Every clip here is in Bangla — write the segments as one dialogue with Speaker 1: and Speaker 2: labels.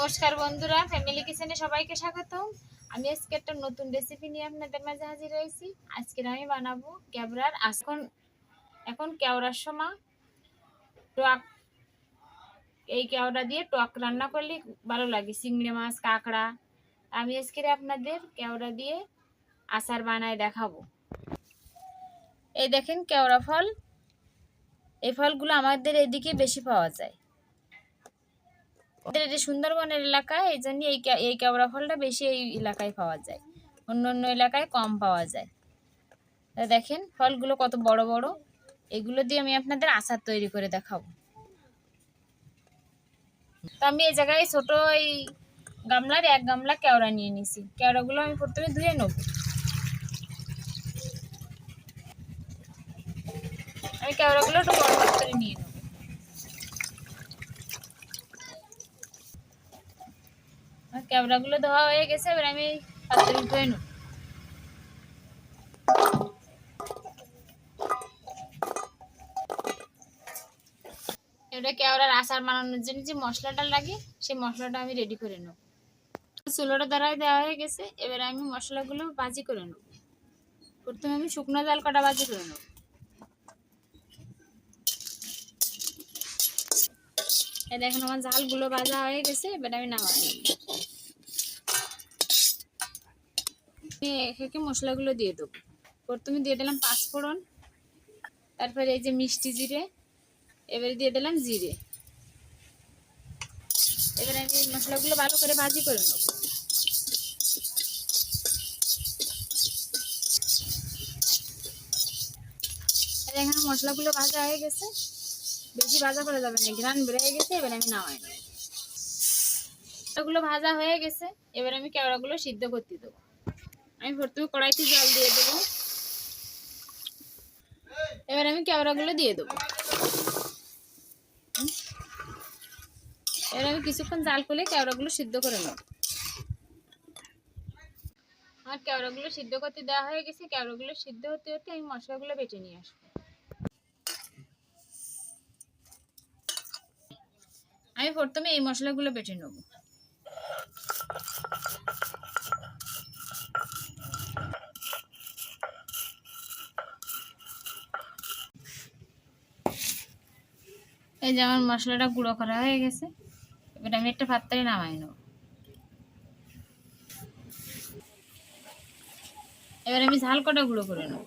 Speaker 1: নমস্কার বন্ধুরা, ফ্যামিলি কিচেনে সবাইকে স্বাগতম। আমি আজকে একটা নতুন রেসিপি নিয়ে আপনাদের মাঝে হাজির হয়েছি। আজকে আমি বানাবো কেওড়ার আঁশ। এখন কেওড়ার সময় টক, এই কেওড়া দিয়ে টক রান্না করলে ভালো লাগে, চিংড়ি মাছ, কাঁকড়া। আমি আজকে আপনাদের কেওড়া দিয়ে আচার বানায় দেখাবো। এই দেখেন কেওড়া ফল, এই ফলগুলো আমাদের এদিকে বেশি পাওয়া যায়। সুন্দরবনের এলাকায় এই জন্য এই কেওড়া ফলটা বেশি এই এলাকায় পাওয়া যায়, অন্য অন্য এলাকায় কম পাওয়া যায়। দেখেন ফলগুলো কত বড় বড়, এগুলো দিয়ে আমি আপনাদের আচার তৈরি করে দেখাবো। তো আমি এই জায়গায় ছোট এই গামলার 1 গামলা কেওড়া নিয়ে নিছি। কেওড়াগুলো আমি প্রথমে ধুয়ে নেব। আমি কেওড়াগুলো একটু বড় বড় করে নিয়ে নেব। কেওড়াগুলো ধোয়া হয়ে গেছে, এবার আমি পাত্রে ধুয়ে নেব। এবারে কেওড়ার আচার বানানোর জন্য যে মশলাটা লাগে সেই মশলাটা আমি রেডি করে নেব। চুলোটা ধরায় দেওয়া হয়ে গেছে, এবারে আমি মশলাগুলো ভাজি করে নেব। প্রথমে আমি শুকনো জাল কটা ভাজি করে নেব। এই দেখেন আমার ঝালগুলো ভাজা হয়ে গেছে, এবারে আমি নামাই নেব। একে মশলাগুলো দিয়ে দেবো। প্রথমে দিয়ে দিলাম 5 ফোড়ন, তারপরে এই যে মিষ্টি জিরে, এবারে দিয়ে দিলাম জিরে। এবারে আমি মশলাগুলো ভালো করে ভাজি করে নেব। এখানে মশলাগুলো ভাজা হয়ে গেছে, বেশি ভাজা করা যাবে না, ঘ্রাণ বেড়ে গেছে। এবারে আমি নামাই নেব। মশলাগুলো ভাজা হয়ে গেছে, এবারে আমি কেওড়াগুলো সিদ্ধ করতে দেবো। আমি প্রথমে কড়াইতে জল দিয়ে দেবো। এবার আমি কেওড়াগুলো দিয়ে দেবো। এবার আমি কিছুক্ষণ জাল করে কেওড়াগুলো সিদ্ধ করে নেব। আমার কেওড়াগুলো সিদ্ধ করতে দেওয়া হয়ে গেছে। কেওড়াগুলো সিদ্ধ হতে হতে আমি মশলাগুলো বেটে নিয়ে আসবো। আমি প্রথমে এই মশলাগুলো বেটে নেব। এই যে আমার মশলাটা গুঁড়ো করা হয়ে গেছে, এবার আমি একটা পাত্রে নামাই নেব। এবার আমি ঝাল কটা গুঁড়ো করে নেব।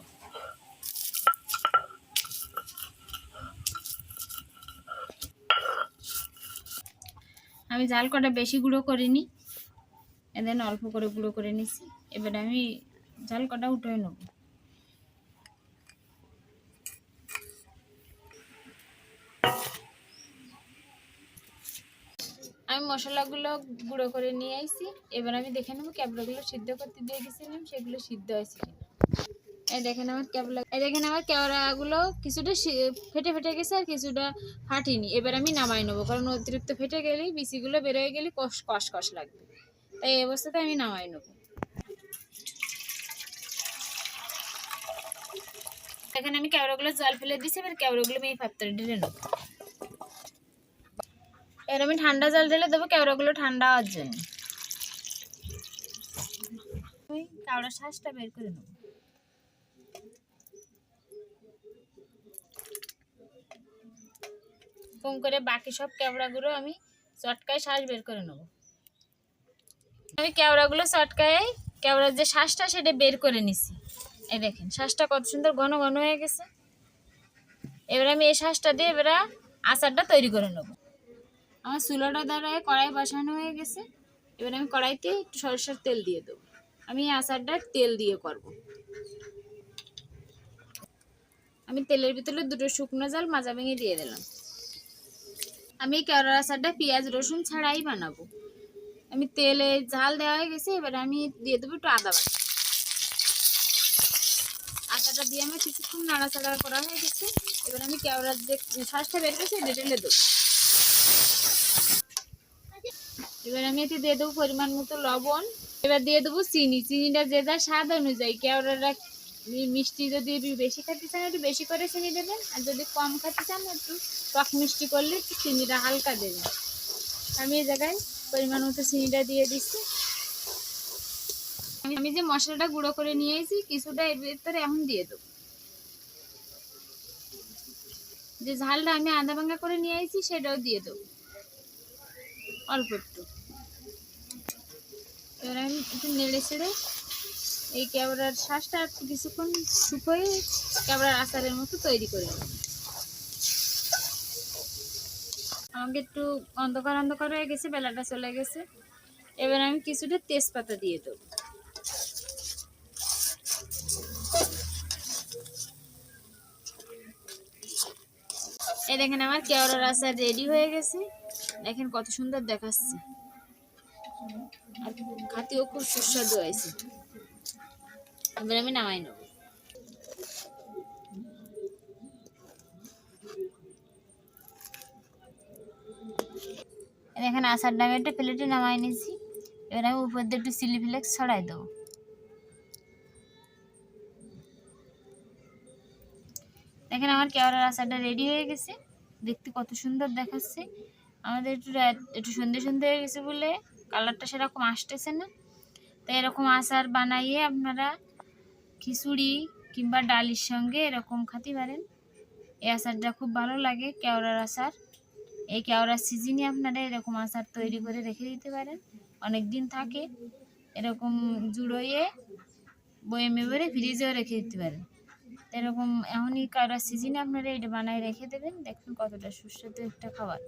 Speaker 1: আমি ঝাল কটা বেশি গুঁড়ো করিনি, এদের অল্প করে গুঁড়ো করে নিছি। এবার আমি ঝাল কটা উঠে নেব। আমি মশলাগুলো গুঁড়ো করে নিয়ে আইছি। এবার আমি দেখে নেবো কেওড়াগুলো সিদ্ধ করতে দিয়ে গেছিলাম সেগুলো সিদ্ধ হয়েছে কিনা। এই দেখেন আমার কেওড়াগুলো কিছুটা ফেটে ফেটে গেছে আর কিছুটা ফাটেনি। এবার আমি নামাই নেবো, কারণ অতিরিক্ত ফেটে গেলেই বিচিগুলো বেরোয় গেলে কষ কষ লাগবে, তাই এই অবস্থাতে আমি নামাই নেবো। এখানে আমি কেওড়াগুলো জল ফেলে দিছি, এবার কেওড়াগুলো আমি এই পাত্রে ঢেলে নেবো। এবার আমি ঠান্ডা জল ঢেলে দেবো কেওড়াগুলো ঠান্ডা হওয়ার জন্য। আমি কেওড়ার শাঁসটা বের করে নেবো। কম করে বাকি সব কেওড়াগুলো আমি চটকায় শাঁস বের করে নেব। আমি কেওড়াগুলো চটকায় কেওড়ার যে শাঁসটা সেটা বের করে নিছি। এই দেখেন শাঁসটা কত সুন্দর ঘন ঘন হয়ে গেছে। এবার আমি এই শাঁসটা দিয়ে এবার আচারটা তৈরি করে নেব। আমার চুলাটা দ্বারা কড়াই বসানো হয়ে গেছে। এবার আমি কড়াইতে একটু সরষের তেল দিয়ে দেবো। আমি এই আচারটা তেল দিয়ে করব। আমি তেলের ভিতরে 2টো শুকনো জাল মাজা ভেঙে দিয়ে দিলাম। আমি কেওড়ার আচারটা পেঁয়াজ রসুন ছাড়াই বানাবো। আমি তেলে ঝাল দেওয়া হয়ে গেছে, এবার আমি দিয়ে দেবো একটু আদা বাটা। আদাটা দিয়ে আমার কিছুক্ষণ নাড়াচাড়া করা হয়ে গেছে। এবার আমি কেওড়ার যে শাঁসটা বের করেছি এটা ঢেলে দেবো। এবার আমি এতে দিয়ে দেবো পরিমাণ মতো লবণ। এবার দিয়ে দেবো চিনি। চিনিটা যে যার স্বাদ অনুযায়ী, কেওড়াটা মিষ্টি যদি বেশি খেতে চান একটু বেশি করে চিনি দেবেন, আর যদি কম খেতে চান একটু টক মিষ্টি করলে একটু চিনিটা হালকা দেবেন। আমি এই জায়গায় পরিমাণ মতো চিনিটা দিয়ে দিচ্ছি। আমি যে মশলাটা গুঁড়ো করে নিয়েছি কিছুটা এর ভিতরে এখন দিয়ে দেবো। যে ঝালটা আমি আধা ভাঙা করে নিয়ে আসছি সেটাও দিয়ে দেবো অল্প একটু। এবার আমি একটু নেড়ে ছেড়ে এই কেওড়ার শ্বাসটা একটু কিছুক্ষণ শুকোয় কেওড়ার আচারের মতো তৈরি করে নেব। আমাকে একটু অন্ধকার অন্ধকার হয়ে গেছে, বেলাটা চলে গেছে। এবার আমি কিছুটা তেজপাতা দিয়ে দেবো। এই দেখেন আমার কেওড়ার আচার রেডি হয়ে গেছে। দেখেন কত সুন্দর দেখাচ্ছে আর খেতেও খুব সুস্বাদু হয়েছে। এবার আমি নামাই নেব। দেখেন আচারটা আমি একটা প্লেটে নামাই নিয়েছি। এবার আমি উপর দিয়ে একটু চিলি ফ্লেক্স ছড়াই দেবো। দেখেন আমার কেওড়ার আচারটা রেডি হয়ে গেছে, দেখতে কত সুন্দর দেখাচ্ছে। আমাদের একটু সন্ধে সন্ধে হয়ে গেছে বলে কালারটা সেরকম আসতেছে না। তো এরকম আচার বানাইয়ে আপনারা খিচুড়ি কিংবা ডালির সঙ্গে এরকম খেতে পারেন। এই আচারটা খুব ভালো লাগে, কেওড়ার আচার। এই কেওড়ার সিজনে আপনারা এরকম আচার তৈরি করে রেখে দিতে পারেন, অনেক দিন থাকে। এরকম জুড়োইয়ে বয়েমে ভরে ফ্রিজেও রেখে দিতে পারেন। এরকম এখনই কেওড়ার সিজনে আপনারা এটা বানায় রেখে দেবেন, দেখুন কতটা সুস্বাদু একটা খাবার।